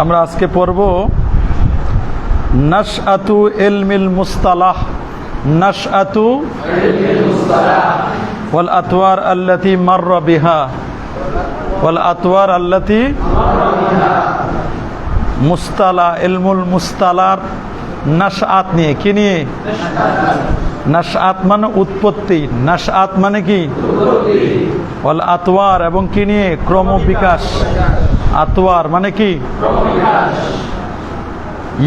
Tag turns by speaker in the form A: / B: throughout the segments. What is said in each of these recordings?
A: আমরা আজকে পড়ব নাশআতু ইলমিল মুস্তালাহ, নাশআতু ওয়াল আতওয়ার আল্লাতী মাররা বিহা, ওয়াল আতওয়ার আল্লাতী মুস্তালা, ইলমুল মুস্তালার নাশআত নিয়ে। কি নিয়ে? নাশআত মানে উৎপত্তি, নাশআত মানে কি? ওয়াল আতওয়ার, এবং কি নিয়ে? ক্রমবিকাশ। আতওয়ার মানে কি?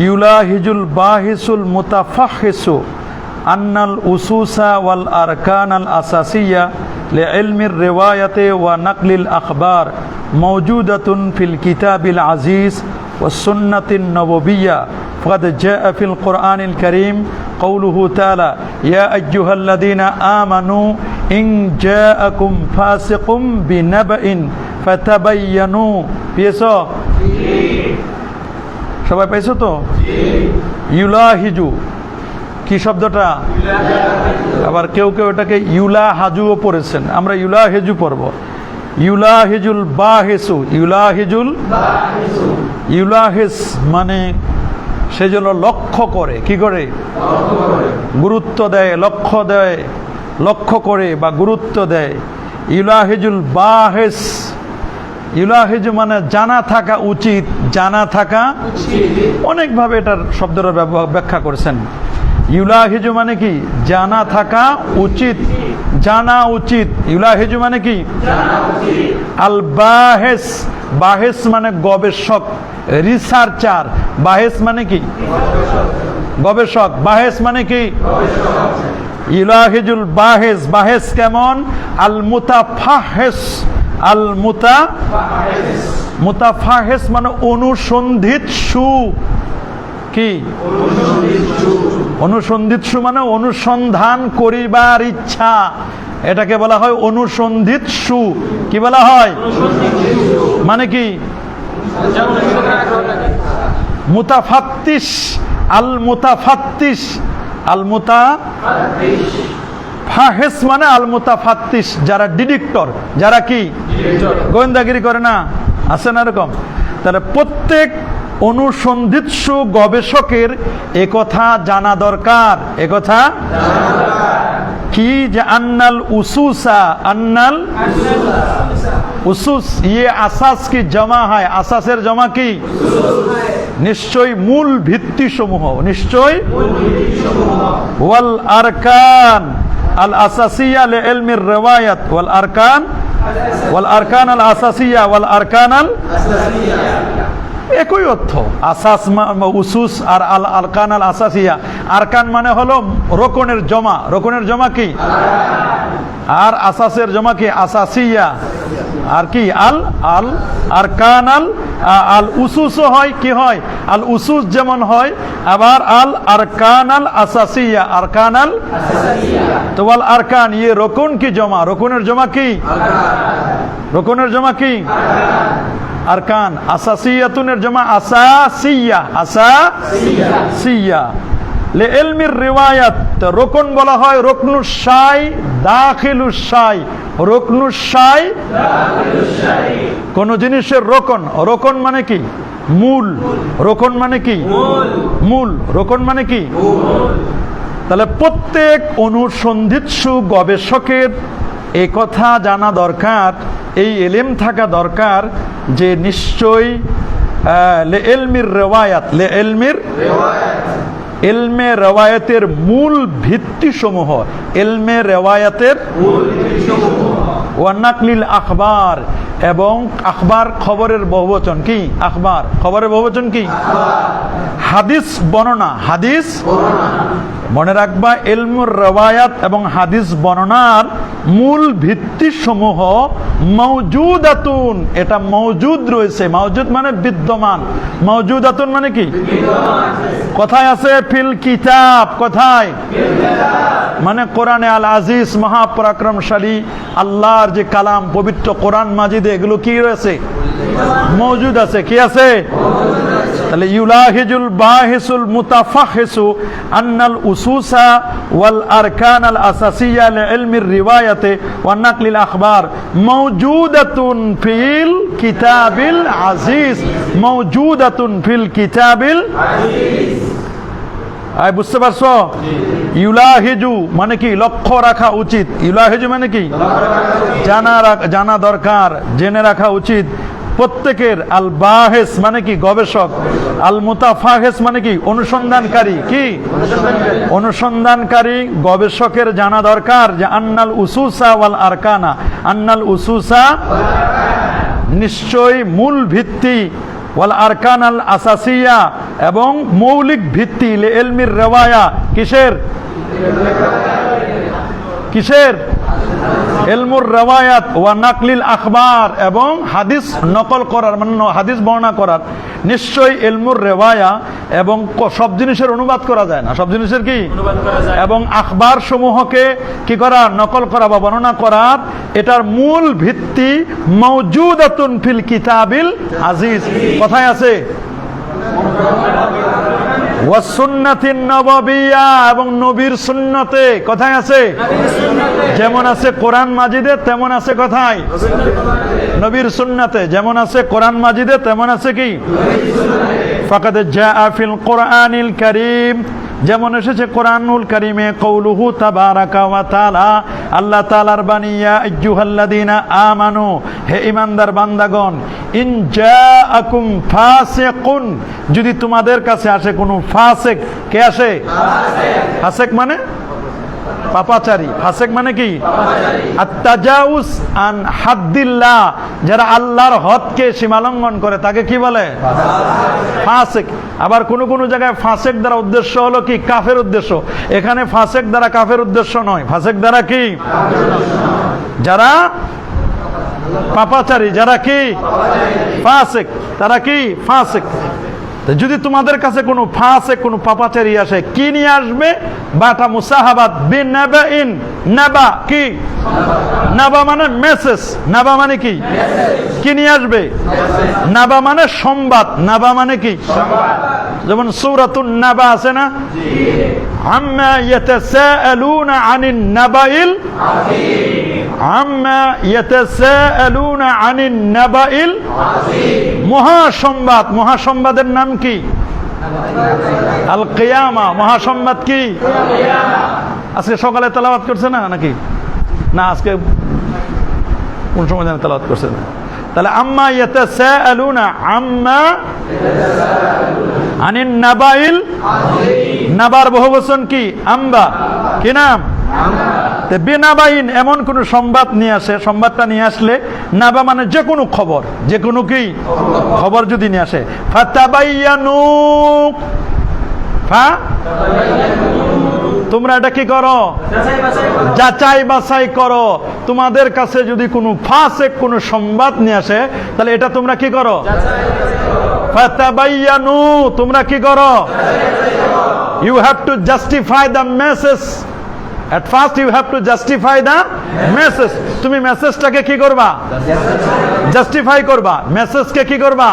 A: ইউলাহিজুল বাহিসুল মুতাফাহিসু আন্নাল উসুসা ওয়াল আরকান আল আসাসিয়া লিইলমির রিওয়ায়াতি ওয়া নাকলিল আখবার মাওজুদাতুন ফিল কিতাবিল আজিজ ওয়াস সুন্নাতিন নববিয়্যা ফাকাদ জাআ ফিল কুরআনিল কারীম কওলুহু তাআলা ইয়া আইয়ুহাল্লাযীনা আমানু ইন জাআকুম ফাসিকুম বিনাবাইন ফাতাবায়ানু। পেয়েছো? সবাই পাইছো তো? ইউলাহিজু কি শব্দটা? আবার কেউ কেউ এটাকে ইউলাহাজুও পড়েছেন, আমরা ইউলাহিজু পড়ব। ইউলাহিজুল বাহিসু, ইউলাহিজুল ইউলাহিস মানে সে যেন লক্ষ্য করে। কি করে? গুরুত্ব দেয়, লক্ষ্য দেয়, লক্ষ্য করে বা গুরুত্ব দেয়। ইউলাহিজুল বাহিস, ইউলাহিজু মানে জানা থাকা উচিত, জানা থাকা অনেকভাবে এটার শব্দটা ব্যাখ্যা করেছেন। ইউলাহিজু মানে কি? জানা থাকা উচিত, জানা উচিত। ইউলাহিজু মানে কি? আল বাহেস, বাহেস মানে গবেষক, রিসার্চার। বাহেস মানে কি? গবেষক। বাহেস মানে কি? ইউলাহিজুল বাহেস, বাহেস কেমন? আল মুতাফাহিস, আল মুতাফাহিস মানে অনুসন্ধিৎসু। কি? অনুসন্ধিৎসু মানে অনুসন্ধান করিবার ইচ্ছা, এটাকে বলা হয় অনুসন্ধিৎসু। কি বলা হয়? মানে কি? মুতাফাত্তিশ, আল মুতাফাত্তিশ, আল মুতাফাহিস মানে আল মুতাফাত্তিশ, যারা ডিটেক্টর, যারা কি গোয়েন্দাগিরি করে না, আছে না এরকম? তাহলে প্রত্যেক অনুসন্ধিৎসু গবেষকের একথা জানা দরকার। একথা কি? যে আন্নাল উসুসা, আন্নাল উসুস ইয়ে আসাস কি জমা হয়, আসাসের জমা কি? নিশ্চয় মূল ভিত্তি সমূহ, নিশ্চয়। ওয়াল আরকান আল আসাসিয়া লিইলমির রিওয়ায়াত, ওয়াল আরকান, ওয়াল আরকান আল আসাসিয়া, ওয়াল আরকান আল একই অর্থ। আসাস উসুস আর আল আরকান আল আসাসিয়া। আরকান মানে হলো রোকনের জমা, রোকনের জমা কি? আর আসাসের জমা কি? আসাসিয়া। আর কি? আল আল আরকান আল আল উসুসও হয়। কি হয়? আল উসুস যেমন হয়, আবার আল আরকান আল আসাসিয়া, আরকান আল। তো আল আরকান ইয়ে রোকন কি জমা, রোকনের জমা কি? রোকনের জমা কি? আরকান। আসাসিয়াতুনের জমা আসাসিয়া, আসাসিয়া। লিইলমির রিওয়ায়াত, রোকন বলা হয় রুকনুস শাই, দাখিলুস শাই, রুকনুস শাই কোন জিনিসের রোকন। রোকন মানে কি? মূল। রোকন মানে কি? মূল। রোকন মানে কি? তাহলে প্রত্যেক অনুসন্ধিৎসু গবেষকের এই কথা জানা দরকার, এই এলেম থাকা দরকার যে নিশ্চয়ই লিইলমির রিওয়ায়াত, লিইলমির ইলমে রিওয়ায়াতের মূল ভিত্তি সমূহ, ইলমে রিওয়ায়াতের মূল ভিত্তি সমূহ, ওয়া নাকলিল আখবার, এবং আখবার খবরের বহুবচন। কি? আখবার খবরের বহুবচন কি? হাদিস বর্ণনা, হাদিস মনে রাখবা। ইলমুর রিওয়ায়াত এবং হাদিস বর্ণনার মূল ভিত্তি সমূহ মাওজুদাতুন, এটা মওজুদ রয়েছে। মাওজুদ মানে বিদ্যমান, মাওজুদাতুন মানে কি? কোথায় আছে? ফিল কিতাব। কোথায়? মানে কোরআনে আল আজিজ, মহাপরাক্রমশালী আল্লাহর যে কালাম, পবিত্র কোরআন মাজিদে এগুলো কি রয়েছে? মওজুদ আছে। কি আছে? তাহলে ইউলাহিজুল বাহিসুল মুতাফাহিসু আন্নাল উসুসা ওয়াল আরকান আল আসাসিয়া লিলমির রিওয়ায়াতে ওয়া নাকলিল আখবার মাওজুদাতুন ফিল কিতাবিল আজিজ, মাওজুদাতুন ফিল কিতাবিল আজিজ। আই বুঝতে পারছো? ইউলাহিজু মানে কি? লক্ষ্য রাখা উচিত। ইউলাহিজু মানে কি? জানা দরকার, জেনে রাখা উচিত প্রত্যেকের। আল বাহেস মানে কি? গবেষক। আল মুতাফাহেস মানে কি? অনুসন্ধানকারী। কি অনুসন্ধানকারী? গবেষকের জানা দরকার যে আন্নাল উসুসা ওয়াল আরকানা, আন্নাল উসুসা নিশ্চয়ই মূল ভিত্তি, ওয়াল আরকান আল আসাসিয়া এবং মৌলিক ভিত্তি, ইলমির রিওয়ায়া কিসের? কিসের? ইলমুর রিওয়ায়াত ওয়া নাকলিল আখবার এবং হাদিস নকল করার, মানে হাদিস বর্ণনা করার। নিশ্চয়ই ইলমুর রিওয়ায়া এবং সব জিনিসের অনুবাদ করা যায় না, সব জিনিসের কি অনুবাদ করা যায়, এবং আখবার সমূহকে কি করা? নকল করা বা বর্ণনা করার। এটার মূল ভিত্তি মাওজুদাতুন ফিল কিতাবিল আজিজ। কোথায় আছে? ওয়াসুন্নাতিন নববিয়্যা, এবং নবীর সুন্নতে। কোথায় আছে? যেমন আছে কোরআন মাজিদে তেমন আছে কোথায়? নবীর সুন্নতে। যেমন আছে কোরআন মাজিদে তেমন আছে কি? ফাকাদ জাআ ফিল কোরআনিল কারীম, যেমন এসেছে কোরআনুল কারীমে কওলুহু তাবারাকা ওয়া তাআলা, আল্লাহ তাআলার বাণী, ইয়া আইয়ুহাল্লাযীনা আমানু, হে ঈমানদার বান্দাগণ, ইন জাআকুম ফাসিকুন, যদি তোমাদের কাছে আসে কোনো ফাসিক। কে আসে? ফাসিক মানে পাপাচারী। ফাসিক মানে কি? আত-তাজাউজ আন হাদ্দিল্লাহ, যারা আল্লাহর হদকে সীমালঙ্ঘন করে তাকে কি বলে? ফাসিক। আবার কোন কোন জায়গায় ফাসিক দ্বারা উদ্দেশ্য হলো কি? কাফের উদ্দেশ্য। এখানে ফাসিক দ্বারা কাফের উদ্দেশ্য নয়। ফাসিক দ্বারা কি? যারা পাপাচারী, যারা কি ফাসিক, তারা কি ফাসিক। যদি তোমাদের কাছে কোনো ফাসিক, কোনো পাপাচারী আসে, কি নিয়ে আসবে? বাটা মুসাহাবাত বিনাবাইন। নাবা কি? নাবা মানে মেসেজ। নাবা মানে কি? কি নিয়ে আসবে? নাবা মানে সংবাদ। নাবা মানে কি? যেমন সূরাতুন নাবা আছে না? আম্মা ইয়াতাসাআলুনা আনিন নাবাইল আযীম, আম্মা ইয়াতাসাআলুনা আনিন নাবাইল আযীম। মহাসংবাদ। মহাসংবাদের নাম কি? আল কিয়ামা। মহাসংবাদ কি? আজকে সকালে তেলাওয়াত করছে না নাকি? না, আজকে কোন সময় জানে তেলাওয়াত করছে না? তাহলে আম্মা ইয়াতাসাআলুনা, আম্মা আনিন নাবাইল আযীম। নাবার বহুবচন কি? আম্বা। কি নাম? বিনাবাইন, এমন কোন সংবাদ নিয়ে আসে। সংবাদটা নিয়ে আসলে নাবা মানে যে কোনো খবর, যে কোনো কি খবর যদি নিয়ে আসে। ফাতাবাইয়ানু, তোমরা এটা কি করো? যাচাই বাছাই করো। তোমাদের কাছে যদি কোনো ফাসিক কোনো সংবাদ নিয়ে আসে, তাহলে এটা তোমরা কি করো? ফাতাবাইয়ানু, তোমরা কি করো? You have to justify the message. At first you have to justify the message. তুমি মেসেজটাকে কি করবা? জাস্টিফাই করবা। মেসেজকে কি করবা?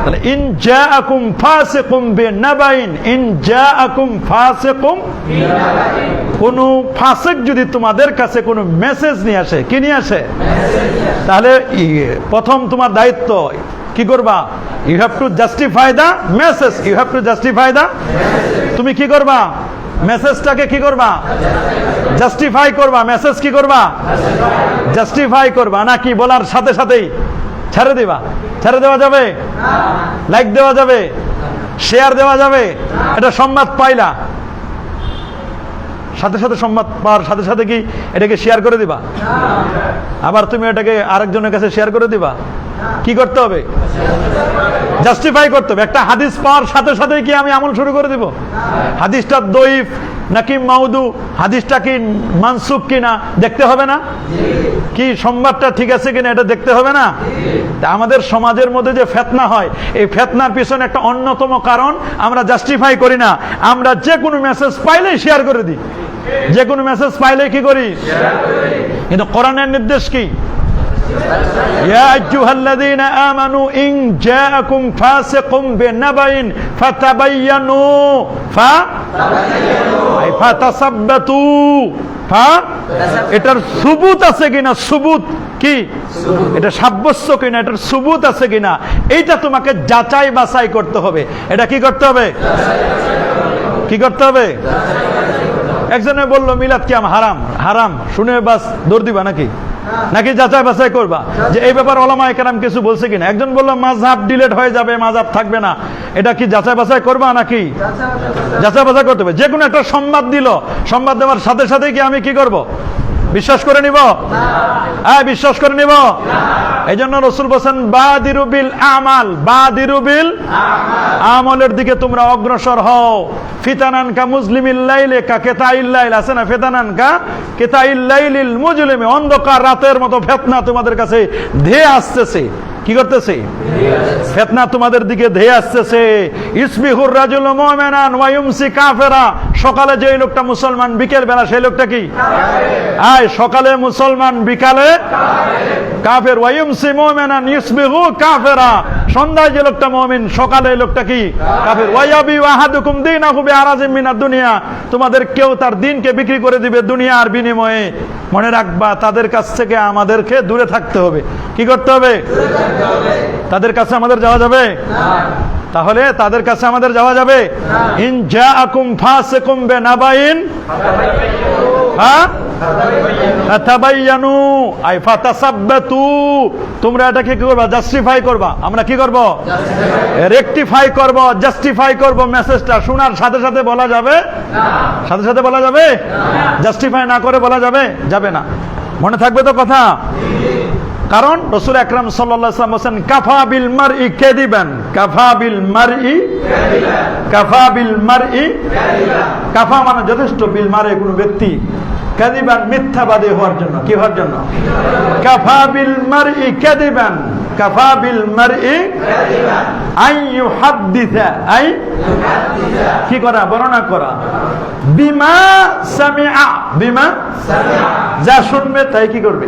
A: তাহলে ইন জাআকুম ফাসিকুম বিনাবাইন, ইন জাআকুম ফাসিকুম বিনাবাইন, কোন ফাসিক যদি তোমাদের কাছে কোনো মেসেজ নিয়ে আসে, কি নিয়ে আসে? তাহলে প্রথম তোমার দায়িত্ব কি করবা? You have to justify the message. You have to justify the, তুমি কি করবা? মেসেজটাকে কি করবা? জাস্টিফাই করবা। মেসেজ কি করবা? জাস্টিফাই করবা। নাকি বলার সাথে সাথেই ছেড়ে দিবা? ছেড়ে দেওয়া যাবে? লাইক দেওয়া যাবে? শেয়ার দেওয়া যাবে? এটা সংবাদ পাইলা, সাথে সাথে সংবাদ পাওয়ার সাথে সাথে কি এটাকে শেয়ার করে দিবা? আবার তুমি এটাকে আরেকজনের কাছে শেয়ার করে দিবা? কি করতে হবে? জাস্টিফাই করতে হবে। একটা হাদিস পাওয়ার সাথে সাথে কি আমি আমল শুরু করে দিব? হাদিসটা দঈফ নাকি মাউদু, হাদিসটা কি মানসুখ কিনা দেখতে হবে না? কি সংবাদটা ঠিক আছে কিনা এটা দেখতে হবে না? আমাদের সমাজের মধ্যে যে ফিতনা হয়, এই ফিতনার পিছনে একটা অন্যতম কারণ আমরা জাস্টিফাই করি না। আমরা যে কোনো মেসেজ পাইলেই শেয়ার করে দিই। যে কোনো মেসেজ পাইলে কি করি? কিন্তু কোরআনের নির্দেশ কি? ইয়া আইয়ুহাল্লাযীনা আমানু ইন জাআকুম ফাসিকুম বিনাবাইন ফাতাবায়ানু ফাতাসাব্বাতু এটার সুবুত আছে কিনা, সুবুত কি এটা সাব্যস্ত কিনা, এটার সুবুত আছে কিনা, এইটা তোমাকে যাচাই বাছাই করতে হবে। এটা কি করতে হবে? কি করতে হবে? একজনে বলল মিলাদ কিয়াম হারাম, হারাম শুনে বাস দৌড় দিবা নাকি? নাকি যাচাই বাছাই করবা যে এই ব্যাপার ওলামায়ে কেরাম কিছু বলছে কিনা? একজন বলল মাযহাব ডিলিট হয়ে যাবে, মাযহাব থাকবে না, এটা কি যাচাই বাছাই করবা নাকি? যাচাই বাছাই করতে হবে। যে কোনো একটা সংবাদ দিল, সংবাদ দেওয়ার সাথে সাথে কি আমি কি করব? বিশ্বাস করে নিব? হ্যাঁ, বিশ্বাস করে নিব। এই জন্য রাসূল বলেন বাদিরু বিল আমাল, বাদিরু বিল আমলের দিকে তোমরা অগ্রসর হও। ফিতানান কা মুজলিমিল লাইলে কা কিতাইল লাইল, আছে না? ফিতানান কা কিতাইল লাইলিল মুজলিমি, অন্ধকার রাতের মতো ফিতনা তোমাদের কাছে ধেয়ে আসতেছে। কি করতেছে? ফিতনা তোমাদের দিকে ধেয়ে আসতেছে। ইসবিহুর রাজুলু মুমিনান ওয়া ইউমসি কাফিরা, সকালে যে লোকটা মুসলমান বিকেল বেলা সেই লোকটা কি? আয় সকালে মুসলমান বিকালে কাফের। ওয়া ইউমসি মুমিনান ইসবিহু কাফিরা, সন্ধ্যায় যে লোকটা মুমিন সকালে লোকটা কি? কাফের। ওয়া ইয়াবি আহাদুকুম দীনাহু বিআরাজিম মিনাদ দুনিয়া, তোমাদের কেউ তার দিনকে বিক্রি করে দিবে দুনিয়ার বিনিময়ে। মনে রাখবা তাদের কাছ থেকে আমাদেরকে দূরে থাকতে হবে। কি করতে হবে? তাদের কাছে আমাদের যাওয়া যাবে না। তাহলে তাদের কাছে আমাদের যাওয়া যাবে? ইন জাআকুম ফাসিকুম বিনাবাইন ফাতাবায়ানু আই ফাতাসাব্বাতু, তোমরা এটাকে কি করবা? জাস্টিফাই করবা। আমরা কি করব? রেকটিফাই করব, জাস্টিফাই করব। মেসেজটা শোনার সাথে সাথে বলা যাবে না। সাথে সাথে বলা যাবে না। জাস্টিফাই না করে বলা যাবে? যাবে না। মনে থাকবে তো কথা? কারণ রাসূল আকরাম সাল্লাল্লাহু আলাইহি ওয়াসাল্লাম বলেন কাফা বিল মারই কাযিবান, কাফা বিল মারই কাযিবান, কাফা বিল মারই কাযিবান, কাফা মানে যথেষ্ট, বিল মারে কোনো ব্যক্তি, কাযিবান মিথ্যাবাদী হওয়ার জন্য। কি হওয়ার জন্য? কাফা বিল মারই কাযিবান, কাফা বিল মারই কাযিবান আই ইউহাদ্দিসা, আই কি করা? বর্ণনা করা। বিমা সামিআ, বিমা সামিআ, যা শুনবে তাই কি করবে?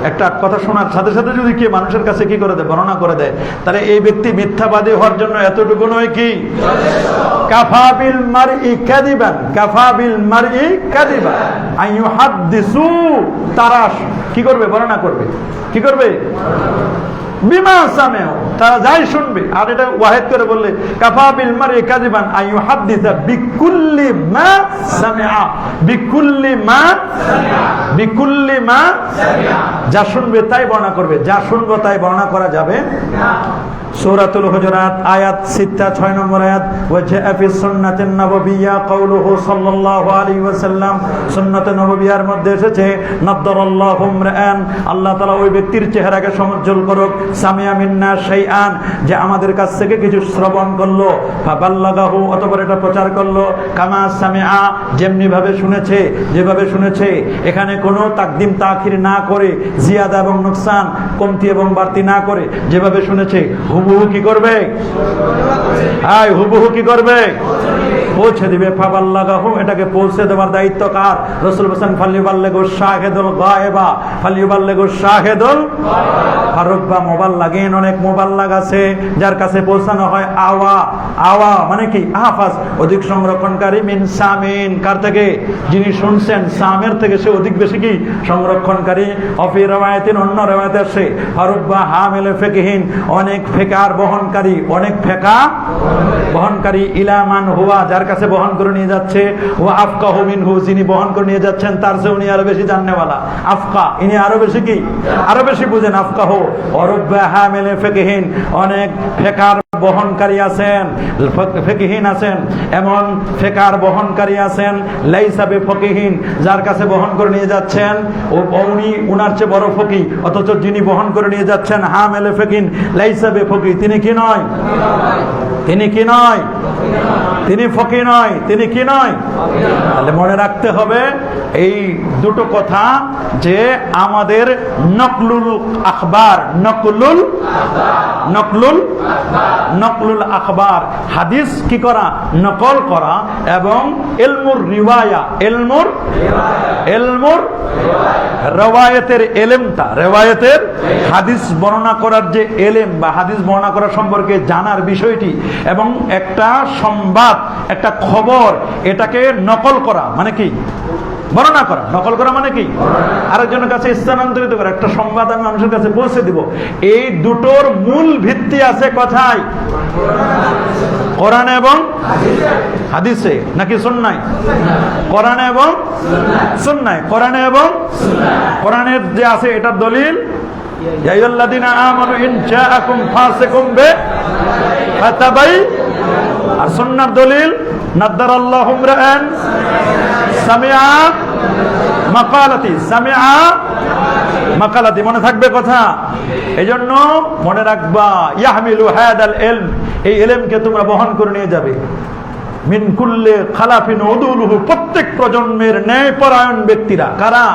A: একটা কথা শোনার সাথে সাথে যদি কে মানুষের কাছে কি করে দেয়? বর্ণনা করে দেয়, তাহলে এই ব্যক্তি মিথ্যাবাদী হওয়ার জন্য এতটুকু নয় কি? কাফা বিল মারই কাযিবান, কাফা বিল মারই কাযিবান আই ইউহাদ্দিসু, তারা কি করবে? বর্ণনা করবে। কি করবে? বিমা সামিআ, তারা যাই শুনবে। আর এটা ওয়াহিদ করে বললে কাফা বিল মারই কাযিবান আই ইউহাদ্দিসা বিকুল্লি মা সামিআ, বিকুল্লি মা সামিআ, বিকুল্লি মা সামিআ, যা শুনবে তাই বর্ণনা করবে। যা শুনবো তাই বর্ণনা করা যাবে না। সূরাতুল হুজুরাত আয়াত 6 নম্বর আয়াত, ওয়া জাআ ফিস সুন্নাতিন নববিয়্যা কাউলুহু সাল্লাল্লাহু আলাইহি ওয়াসাল্লাম, সুন্নাতে নববিয়ার মধ্যে এসেছে নাদ্দারাল্লাহু ইমরাআন, আল্লাহ তাআলা ওই ব্যক্তির চেহারাকে সমুজ্জ্বল করুক, সামিয়া মিন্না শাইআন, যে আমাদের কাছ থেকে কিছু শ্রবণ করলো, ফাবাল্লাগাহু, অতঃপর এটা প্রচার করলো, কামা সামিআ, যেমনি ভাবে শুনেছে, যেভাবে শুনেছে, এখানে কোনো তাকদিম তাখির না করে, জিয়াদা এবং নুকসান, কমতি এবং বাড়তি না করে, যেভাবে শুনেছে হুবহু কি করবে? আয় হুবহু কি করবে? পৌঁছে দিবে। ফাবাল্লাগাহু, এটাকে পৌঁছে দেওয়ার দায়িত্ব কার? রাসূল বলেন ফালিবাল্লিগু শাহিদুল গায়বা, ফালিবাল্লিগু শাহিদুল ফারুবা মুবাল্লাগিন, অনেক মুবাল্লাগ আছে যার কাছে পৌঁছানো হয় আওয়া, আওয়া মানে কি? আহফাজ, অধিক সংরক্ষণকারী, মিন সামিন, কার থেকে? যিনি শুনছেন, সামের থেকে সে অধিক বেশি কি? সংরক্ষণকারী। অফি রাওয়ায়াতিন, অন্য রাওয়ায়াতে আছে ফারুবা হামিল ফিকহিন, অনেক ফিকার বহনকারী, অনেক ফিকা বহনকারী, ইলামান হুয়া, যার কাছে বহন করে নিয়ে যাচ্ছে, ও আফকাহু মিনহু, যিনি বহন করে নিয়ে যাচ্ছেন তার চেয়ে উনি আরো বেশি জাননেওয়ালা। আফকা, ইনি আরো বেশি কি? আরো বেশি বুঝেন। আফকাহু ওরুবা হামিল ফিকহিন, অনেক ফিকার বহনকারী আছেন, ফিকহিন আছেন, এমন ফিকার বহনকারী আছেন লাইসা বিফকিহিন, যার কাছে বহন করে নিয়ে যাচ্ছেন উনি উনার চেয়ে বড় ফকিহ, অথচ যিনি বহন করে নিয়ে যাচ্ছেন হামিল ফিকহিন লাইসা বিফকিহ, তিনি কি নয়? তিনি কি নয়? তিনি ফকি নয়। তিনি কি নয়? তাহলে মনে রাখতে হবে এই দুটো কথা, যে আমাদের নকলুল আখবার, নকলুল আখবার, হাদিস কি করা? নকল করা, এবং ইলমুর রিওয়ায়া, ইলমুর রিওয়ায়াতের এলেমটা, রিওয়ায়াতের হাদিস বর্ণনা করার যে এলেম বা হাদিস বর্ণনা করা সম্পর্কে জানার বিষয়টি, এবং একটা সংবাদ, একটা খবর, এটাকে নকল করা মানে কি? বর্ণনা করা। নকল করা মানে কি? আরেকজনের কাছে স্থানান্তরিত করা। একটা সংবাদ আমি মানুষের কাছে পৌঁছে দিব। এই দুটোর মূল ভিত্তি আছে কোথায়? কোরআন এবং হাদিসে, নাকি সুন্নায়? কোরআন এবং সুন্নায়। কোরআন এবং কোরআনের যে আছে এটার দলিল ইয়া আইয়ুহাল্লাযীনা আমানু ইন জাআকুম ফাসিকুম বিফাতাবাইয়ানুন, আর সুন্নাহর দলিল নাদ্দারাল্লাহু ইমরাআন সামিআ মাকালাতি। মনে থাকবে কথা? এজন্য মনে রাখবা, ইয়াহমিলু হাদাল ইলম, এই ইলমকে তোমরা বহন করে নিয়ে যাবে। মিন কুল্লি খালাফিন উদুলুহু, প্রত্যেক প্রজন্মের ন্যায়পরায়ণ ব্যক্তিরা। কারা?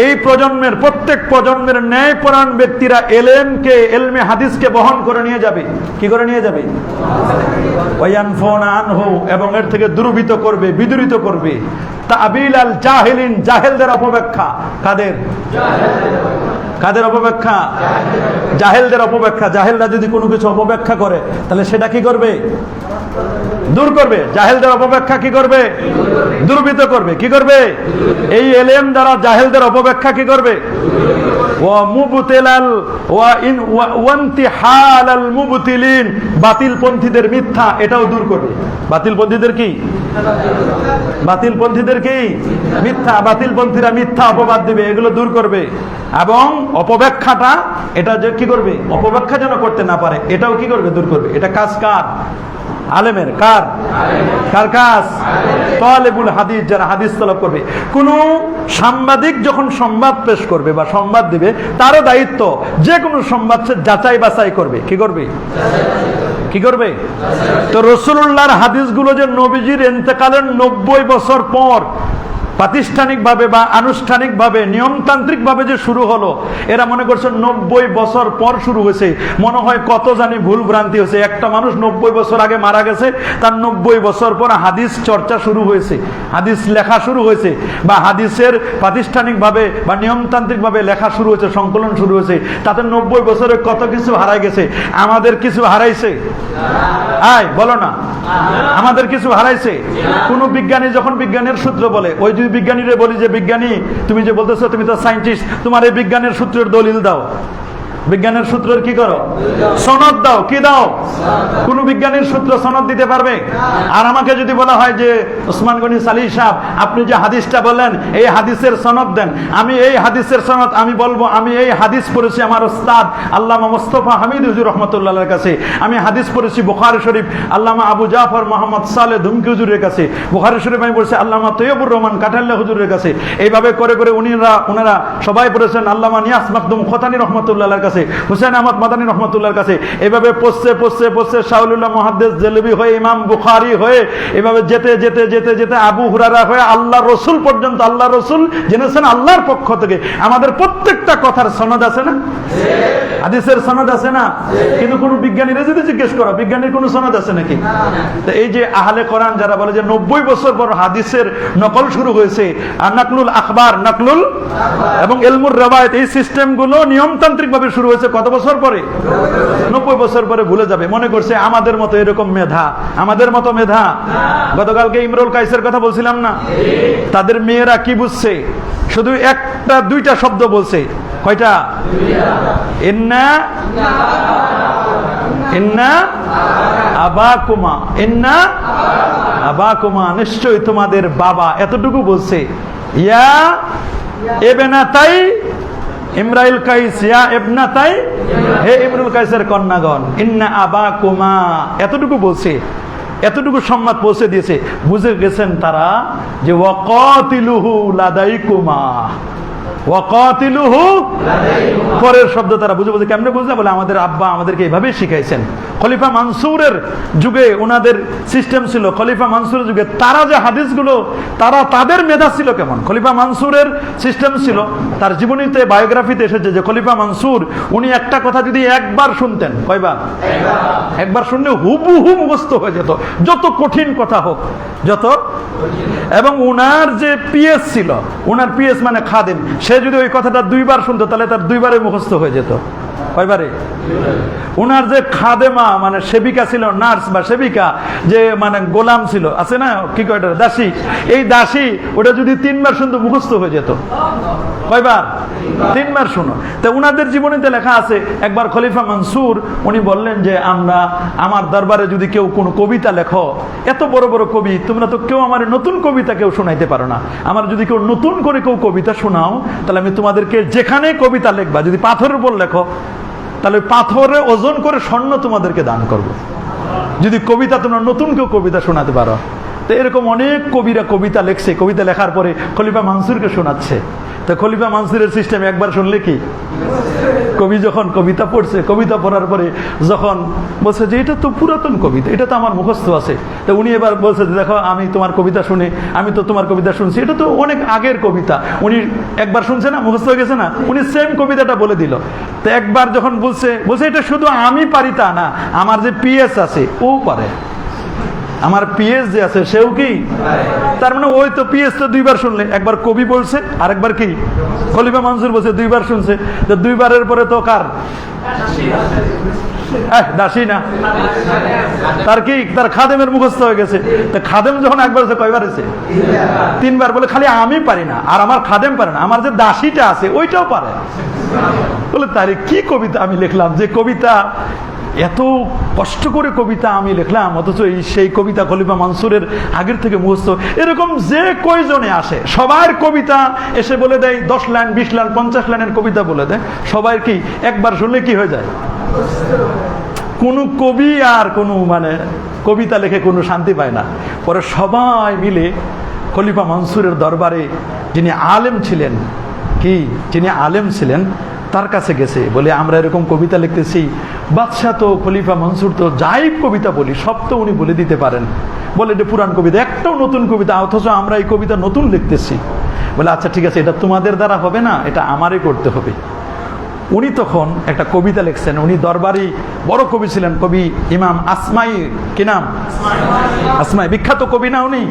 A: এই প্রজন্মের, প্রত্যেক প্রজন্মের ন্যায়পরায়ণ ব্যক্তিরা ইলমকে, ইলমে হাদিসকে বহন করে নিয়ে যাবে। কি করে নিয়ে যাবে? ওয়ায়ানফুনা আনহু, এবং এর থেকে দূরীভূত করবে, বিদূরিত করবে। তাবিল আল জাহিলিন, জাহেলদের অপব্যাখ্যা। কাদের? কাদের অপব্যাখ্যা? জাহেলদের অপব্যাখ্যা। জাহেলরা যদি কোনো কিছু অপব্যাখ্যা করে তাহলে সেটা কি করবে? দূর করবে। জাহেলদের অপব্যাখ্যা কি করবে? দূরীভূত করবে। কি করবে? এই ইলম দ্বারা জাহেলদের অপব্যাখ্যা কি করবে? ওয়া মুবতিলাল ওয়া ইনতিহালাল মুবতিলিন, বাতিলপন্থীদের মিথ্যা, এটাও দূর করবে। বাতিলপন্থীদের কি? বাতিলপন্থীদের কি? মিথ্যা। বাতিলপন্থীরা মিথ্যা অপবাদ দিবে, এগুলো দূর করবে। এবং অপব্যাখ্যাটা, এটা যে কি করবে? অপব্যাখ্যা যেন করতে না পারে, এটাও কি করবে? দূর করবে। এটা কাজ কার? আলেমের। কার? কার কাজ? তালেবুল হাদিস, যারা হাদিস তলব করবে। কোন সাংবাদিক যখন সংবাদ পেশ করবে বা সংবাদ দিবে, তারও দায়িত্ব যে কোনো সংবাদ সে যাচাই বাছাই করবে। কি করবে? কি করবে? তো রাসূলুল্লাহর হাদিসগুলো যে নবীজির ইন্তেকালের 90 বছর পর প্রাতিষ্ঠানিকভাবে বা আনুষ্ঠানিকভাবে নিয়মতান্ত্রিকভাবে যে শুরু হলো, এরা মনে করছে 90 বছর পর শুরু হয়েছে। মনে হয় কত জানি ভুল ভ্রান্তি হয়েছে। একটা মানুষ 90 বছর আগে মারা গেছে, তার 90 বছর পর হাদিস চর্চা শুরু হয়েছে, হাদিস লেখা শুরু হয়েছে, বা হাদিসের প্রাতিষ্ঠানিকভাবে বা নিয়মতান্ত্রিকভাবে লেখা শুরু হয়েছে, সংকলন শুরু হয়েছে। তাতে 90 বছরে কত কিছু হারাই গেছে। আমাদের কিছু হারাইছে? আয় বলো না, আমাদের কিছু হারাইছে? কোন বিজ্ঞানী যখন বিজ্ঞানের সূত্র বলে, ওই দুই বিজ্ঞানীরে বলি যে বিজ্ঞানী তুমি যে বলতেছো তুমি তো সায়েন্টিস্ট, তোমার এই বিজ্ঞানের সূত্রের দলিল দাও। বিজ্ঞানের সূত্রের কি করো? সনদ দাও। কি দাও? কোন বিজ্ঞানীর সূত্র সনদ দিতে পারবে? আর আমাকে যদি বলা হয় যে ওসমান গনি সালি সাহেব, আপনি যে হাদিসটা বললেন এই হাদিসের সনদ দেন, আমি এই হাদিসের সনদ, আমি বলবো আমি এই হাদিস পড়েছি আমার ওস্তাদ আল্লামা মুস্তাফা হামিদ হুজুর রহমতুল্লাহর কাছে, আমি হাদিস পড়েছি বুখারী শরীফ আল্লামা আবু জাফর মোহাম্মদ সালে ধুমকি হুজুরের কাছে, বুখারী শরীফ আমি পড়েছি আল্লামা তৈয়বুর রহমান কাঠাল্লা হুজুরের কাছে। এইভাবে করে করে ওনারা সবাই পড়েছেন আল্লামা নিয়াস মাকদুম খতানি রহমতুল্লাহর কাছে, হুসেন আহমদ মাদানী রহমতুল্লাহর কাছে। এভাবে পড়ছে শাহুলুল্লাহ মুহাদ্দিস জেলবি হয়ে, ইমাম বুখারী হয়ে, এভাবে যেতে আবু হুরায়রা হয়ে আল্লাহ রসুল পর্যন্ত। আল্লাহ রসুল জেনেছেন আল্লাহর পক্ষ থেকে। আমাদের প্রত্যেকটা কথার সনদ আছে না? হাদিসের সনদ আছে না? কিন্তু কোন বিজ্ঞানীরা যদি জিজ্ঞেস করো, বিজ্ঞানীর কোন সনদ আছে নাকি? তো এই যে আহলে কোরআন যারা বলে যে 90 বছর পর হাদিসের নকল শুরু হয়েছে, আর নাকলুল আখবার, নাকলুল এবং ইলমুর রিওয়ায়াত, এই সিস্টেমগুলো নিয়মতান্ত্রিক ভাবে শুরু হয়েছে কত বছর পরে? 90 বছর পরে ভুলে যাবে। মনে করছে আমাদের মতো এরকম মেধা, আমাদের মতো মেধা। গতকালকে ইমরুল কাইসের কথা বলছিলাম না? তাদের মেয়েরা কি বুঝছে? শুধু একটা দুইটা শব্দ বলছে। কয়টা? ইন্না আবাকুমা, ইন্না আবাকুমা, নিশ্চয়ই তোমাদের বাবা, এতটুকু বলছে। ইয়া ইবনাতাই ইমরাইল কাইস, ইয়া ইবনাতাই, হে ইমরুল কাইসের কন্যাগণ, ইন্না আবাকুমা, এতটুকু বলছে। এতটুকু সম্মান পৌঁছে দিয়েছে। বুঝে গেছেন তারা যে ওয়াকাতিলুহু লাদাইকুমা, ওয়াকাতিলুহু, পরের শব্দ তারা বুঝে বুঝে কেমনে বুঝলে? বলে আমাদের আব্বা আমাদেরকে এইভাবেই শিখাইছেন। খলিফা মানসুরের যুগে ওনাদের সিস্টেম ছিল, খলিফা মানসুরের যুগে তারা যে হাদিসগুলো, তাদের মেধা ছিল কেমন? খলিফা মানসুরের সিস্টেম ছিল, তার জীবনীতে বায়োগ্রাফিতে এসেছে যে খলিফা মানসুর উনি একটা কথা যদি একবার শুনতেন, কয়বার? একবার শুনলে হুবহু মুখস্থ হয়ে যেত, যত কঠিন কথা হোক, যত। এবং উনার যে পিএস ছিল, উনার পিএস মানে খাদেম, সে যদি ওই কথাটা দুইবার শুনতো তাহলে তার দুইবারে মুখস্থ হয়ে যেত। কয়বারে? উনার যে খাদেমা মানে সেবিকা ছিল, নার্স বা সেবিকা, যে মানে গোলাম ছিল, আছে না কি কয় দাসী, এই দাসী ওটা যদি 3 বার শুনতো মুখস্থ হয়ে যেত। কয়বার? 3 বার শুনো। তো উনাদের জীবনীতে লেখা আছে একবার খলিফা মানসুর উনি বললেন যে আমার দরবারে যদি কেউ কোনো কবিতা লেখো, এত বড় বড় কবি তোমরা তো কেউ আমার নতুন কবিতা কেউ শোনাইতে পারো না, আমার যদি কেউ নতুন করে কেউ কবিতা শোনাও তাহলে আমি তোমাদেরকে যেখানে কবিতা লেখবা, যদি পাথরের উপর লেখো তাহলে পাথরে ওজন করে স্বর্ণ তোমাদেরকে দান করব, যদি কবিতা তোমরা নতুন কেউ কবিতা শোনাতে পারো। তো এরকম অনেক কবিরা কবিতা লেখছে, কবিতা লেখার পরে খলিফা মানসুরকে শোনাচ্ছে। তো খলিফা মানসুরের সিস্টেম একবার শুনলে কি, কবি যখন কবিতা পড়ছে, কবিতা পড়ার পরে যখন বলছে যে এটা তো পুরাতন কবিতা, এটা তো আমার মুখস্থ আছে, তো উনি এবার বলছে যে দেখো আমি তোমার কবিতা শুনে, আমি তো তোমার কবিতা শুনছি, এটা তো অনেক আগের কবিতা। উনি একবার শুনছে না, মুখস্থ হয়ে গেছে না, উনি সেম কবিতাটা বলে দিল। তো একবার যখন বলছে এটা শুধু আমি পারি তা না, আমার যে পিএস আছে ও পারে, আমার পিএস যে আছে সেও কি, তার মানে ওই তো পিএস তো 2 বার শুনলে, একবার কবি বলছে আর একবার কি খলিফা মানসুর বলছে, 2 বার শুনছে। তো 2 বারের পরে তো কার দাসী না, তার কি, তার খাদেমের মুখস্থ হয়ে গেছে। তো খাদেম যখন একবার হচ্ছে, কয়বার হয়েছে? 3 বার। বলে খালি আমি পারি না আর আমার খাদেম পারে না, আমার যে দাসীটা আছে ওইটাও পারে। বলে তারে কি কবিতা আমি লিখলাম, যে কবিতা এত কষ্ট করে কবিতা আমি লিখলাম, অথচ সেই কবিতা খলিফা মানসুরের আগের থেকে মুখস্থ। এরকম যে কয়জনে আসে সবার কবিতা এসে বলে দেয়, 10 লাইন 20 লাইন 50 লাইনের কবিতা বলে দেয়, সবাই কি একবার শুনলে কি হয়ে যায়? কোনো কবি আর কোনো মানে কবিতা লেখে কোনো শান্তি পায় না। পরে সবাই মিলে খলিফা মানসুরের দরবারে যিনি আলেম ছিলেন, যিনি আলেম ছিলেন তার কাছে গেছে, বলে আমরা এরকম কবিতা লিখতেছি, বাদশাহ তো খলিফা মানসুর তো যাই কবিতা বলি সব তো উনি বলে দিতে পারেন, বলে এটা পুরান কবিতা, একটাও নতুন কবিতা, অথচ আমরা এই কবিতা নতুন লিখতেছি। বলে আচ্ছা ঠিক আছে, এটা তোমাদের দ্বারা হবে না, এটা আমারই করতে হবে। উনি তখন একটা কবিতা লিখছেন, উনি দরবারি বড় কবি ছিলেন, কবি ইমাম আসমাই, কি নাম? আসমাই, বিখ্যাত কবি না উনি,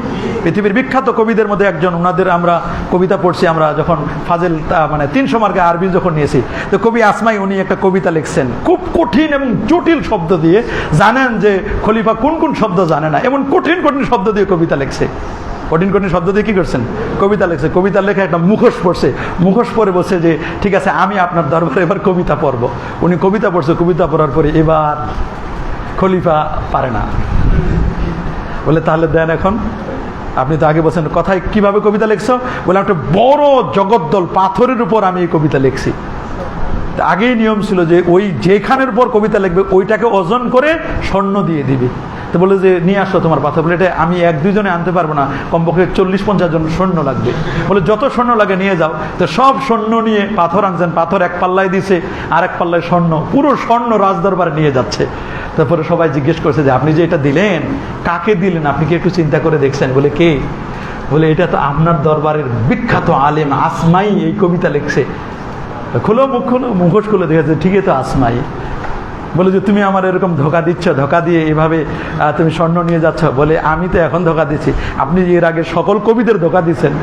A: পৃথিবীর বিখ্যাত কবিদের মধ্যে একজন। ওনাদের আমরা কবিতা পড়ছি, আমরা যখন ফাজেল মানে 300 মার্কে আরবি যখন নিয়েছি, তো কবি আসমাই উনি একটা কবিতা লিখছেন খুব কঠিন এবং জটিল শব্দ দিয়ে। জানেন যে খলিফা কোন কোন শব্দ জানে না, এমন কঠিন কঠিন শব্দ দিয়ে কবিতা লিখছে, কঠিন কঠিন শব্দ দিয়ে কি করছেন? কবিতা লিখছে। কবিতা লেখা একটা মুখোশ পড়ছে, মুখোশ পরে বলছে যে ঠিক আছে আমি আপনার দরবারে এবার কবিতা পড়বো। উনি কবিতা পড়ছে, কবিতা পড়ার পরে এবার খলিফা পারে না, বলে তাহলে দেন এখন, আপনি তো আগে বলছেন কথায় কিভাবে কবিতা লিখছো? বলে একটা বড় জগদ্দল পাথরের উপর আমি এই কবিতা লিখছি। আগেই নিয়ম ছিল যে ওই যেখানের উপর কবিতা লিখবে ওইটাকে ওজন করে স্বর্ণ দিয়ে দিবে। তো বলে যে নিয়ে আসো তোমার পাথর, বলে এটা আমি 1-2 জনে আনতে পারবো না, কমপক্ষে 40-50 জন স্বর্ণ লাগবে। বলে যত স্বর্ণ লাগে নিয়ে যাও। তো সব স্বর্ণ নিয়ে পাথর আনছেন, পাথর এক পাল্লায় দিছে আর এক পাল্লায় স্বর্ণ, পুরো স্বর্ণ রাজদরবারে নিয়ে যাচ্ছে। তারপরে সবাই জিজ্ঞেস করছে যে আপনি যে এটা দিলেন কাকে দিলেন, আপনি কি একটু চিন্তা করে দেখছেন? বলে কে? বলে এটা তো আপনার দরবারের বিখ্যাত আলেম আসমাই এই কবিতা লিখছে। খুলো মুখ, খুলো মুখোশ খুলে দেখেছে, ঠিকই তো আসমাই। বলে যে তুমি আমার এরকম ধোকা দিচ্ছ, ধোকা দিয়ে এভাবে তুমি স্বর্ণ নিয়ে যাচ্ছ। বলে আমি তো এখন ধোকা দিচ্ছি, আপনি এর আগে সকল কবিদের ধোকা দিচ্ছেন।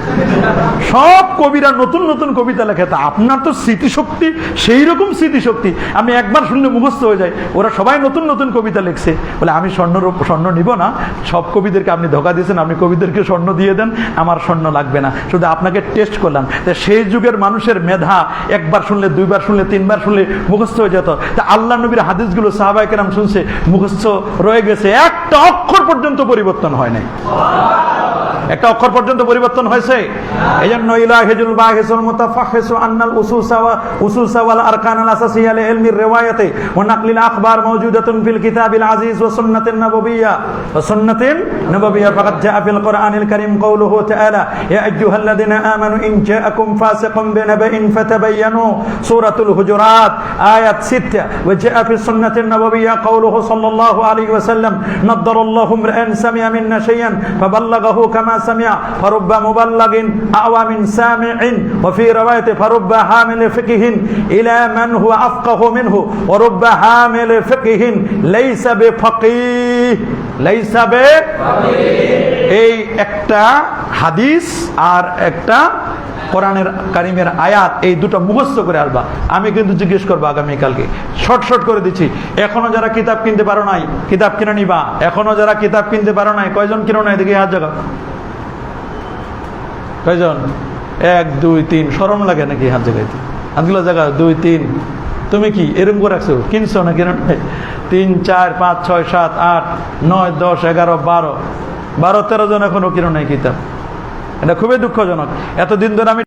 A: সব কবিরা নতুন নতুন কবিতা লেখে, তা আপনার তো স্মৃতিশক্তি সেই রকম স্মৃতিশক্তি, আমি একবার শুনলে মুখস্থ হয়ে যায়, ওরা সবাই নতুন নতুন কবিতা লিখছে। বলে আমি স্বর্ণ নিব না, সব কবিদেরকে আপনি ধোকা দিয়েছেন, আপনি কবিদেরকে স্বর্ণ দিয়ে দেন, আমার স্বর্ণ লাগবে না, শুধু আপনাকে টেস্ট করলাম। তা সেই যুগের মানুষের মেধা একবার শুনলে, 2 বার শুনলে, 3 বার শুনলে মুখস্থ হয়ে যেত। তা আল্লাহ নবীর হাদিসগুলো সাহাবায়ে কেরাম শুনছে, মুখস্থ রয়ে গেছে, একটা অক্ষর পর্যন্ত পরিবর্তন হয় নাই। একটা অক্ষর পর্যন্ত পরিবর্তন হয়েছে? এই জন্য ইলাহিজুল বাহিসুল মুতাফাহিসু আন্নাল উসুসা ওয়াল আরকানাল আসাসিয়া লিলমির রিওয়ায়াতি ওয়া নাকলিল আখবার মাওজুদাতুন ফিল কিতাবিল আজিজ ওয়া সুন্নাতিন নাবাবিয়্যা ফাকাদ জাআ ফিল কুরআনিল কারীম কাওলুহু তাআলা ইয়া আইয়ুহাল্লাযিনা আমানু ইন জাআকুম ফাসিকুম বিনাবাইন ফাতাবায়ানু সূরাতুল হুজুরাত আয়াত 6 ওয়া জাআ ফিস সুন্নাতিন নাবাবিয়্যা কাওলুহু সাল্লাল্লাহু আলাইহি ওয়াসাল্লাম নাদ্দারাল্লাহু ইমরাআন সামি'a মিন্না শাইআন ফাবাল্লাগাহু কামা সামি'a ফারুব্বা মুবাল্লাগিন আওয়া মিন সামি'in ওয়া ফি রিওয়ায়াতি ফারুব্বা হামিল ফিকহিন ইলা মান হুয়া আফকাহু মিনহু ওয়া রুব্বা হামিল ফিকহিন লাইসা বিফাকিহ লাইসা বিফাকিহ। এই একটা হাদিস আর একটা কোরআনের কারিমের আয়াত, এই দুটো মুখস্থ করে আসবা। আমি কিন্তু জিজ্ঞেস করবো আগামীকালকে, শর্ট করে দিচ্ছি। এখনো যারা কিতাব কিনতে পারো নাই, কিতাব কিনে নিবা। এখনো যারা কিতাব কিনতে পারো নাই, কয়জন কিনো নাই দেখি হাত জায়গা, কয়জন? 1 2 3, শরম লাগে নাকি হাত জায়গাতে? হাতগুলো জায়গা 2 3। তুমি কি এরকম করে রাখছো, কিনছো না কিনো নাই? 3 4 5 6 7 8 9 10 11 12 13 জন এখনো কিনো নাই কিতাব। এটা খুবই দুঃখজনক। এতদিন ধরে আমি